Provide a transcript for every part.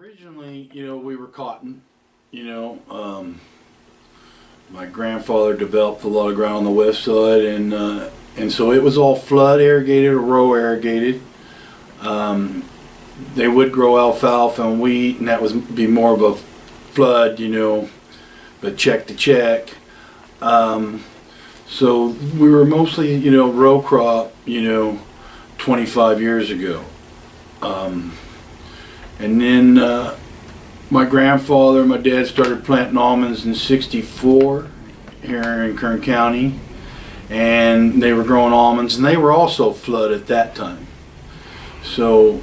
Originally, we were cotton. My grandfather developed a lot of ground on the west side, and so it was all flood irrigated or row irrigated. They would grow alfalfa and wheat, and that would be more of a flood, but check to check. So we were mostly, row crop, 25 years ago. And then my grandfather and my dad started planting almonds in '64 here in Kern County, and they were growing almonds, and they were also flood at that time. So,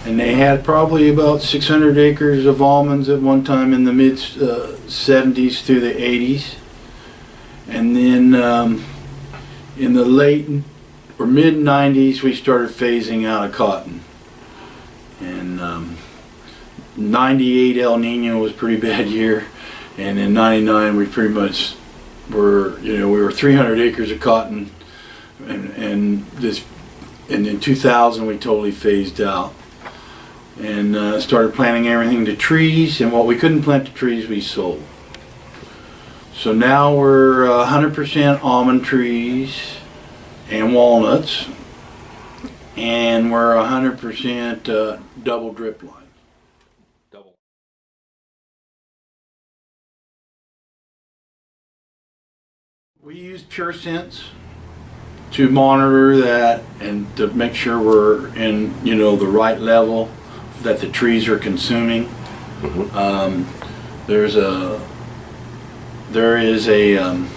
and they had probably about 600 acres of almonds at one time in the mid 70s through the 80s. And then in the late or mid 90s we started phasing out of cotton. And 98 El Nino was a pretty bad year, and in 99 we pretty much were, we were 300 acres of cotton, and in 2000 we totally phased out and started planting everything to trees, and what we couldn't plant to trees we sold. So now we're 100% almond trees and walnuts, and we're 100% double drip line. Double. We use Pure Sense to monitor that and to make sure we're in, the right level that the trees are consuming. Mm-hmm. There is a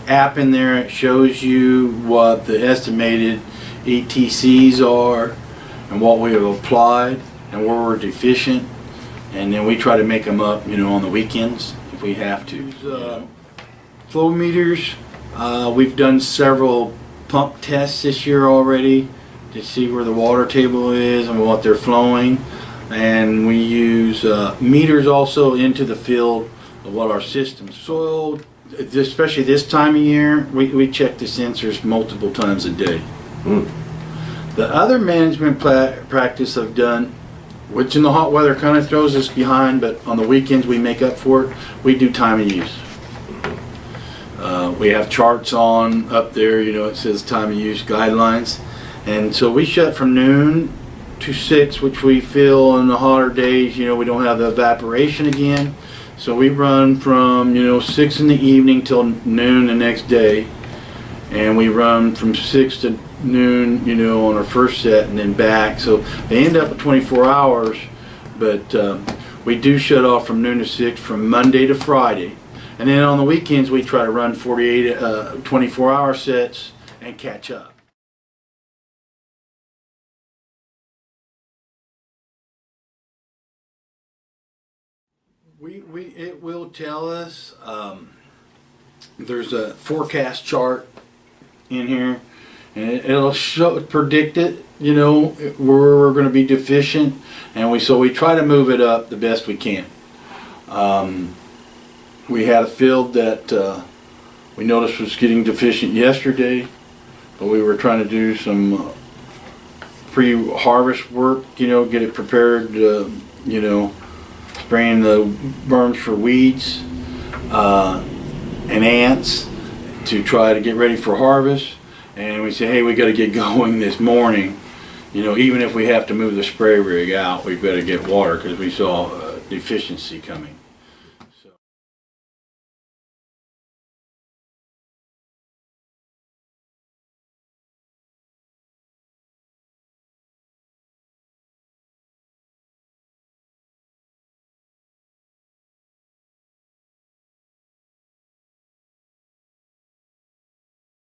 app in there. It shows you what the estimated ETCs are and what we have applied and where we're deficient, and then we try to make them up, on the weekends if we have to. Flow meters. We've done several pump tests this year already to see where the water table is and what they're flowing, and we use meters also into the field of what our system. Soil, especially this time of year, we check the sensors multiple times a day. Mm. The other management practice I've done, which in the hot weather kind of throws us behind, but on the weekends we make up for it, we do time of use. We have charts on up there, it says time of use guidelines, and so we shut from noon to 6, which we feel in the hotter days, we don't have the evaporation again, so we run from 6 in the evening till noon the next day, and we run from 6 to noon, on our first set and then back, so they end up with 24 hours, but we do shut off from noon to 6 from Monday to Friday. And then on the weekends we try to run 24-hour sets and catch up. It will tell us, there's a forecast chart in here, and it'll predict it, where we're going to be deficient, and so we try to move it up the best we can. We had a field that we noticed was getting deficient yesterday, but we were trying to do some pre-harvest work, get it prepared, spraying the berms for weeds and ants to try to get ready for harvest. And we say, hey, we got to get going this morning. Even if we have to move the spray rig out, we've got to get water because we saw deficiency coming.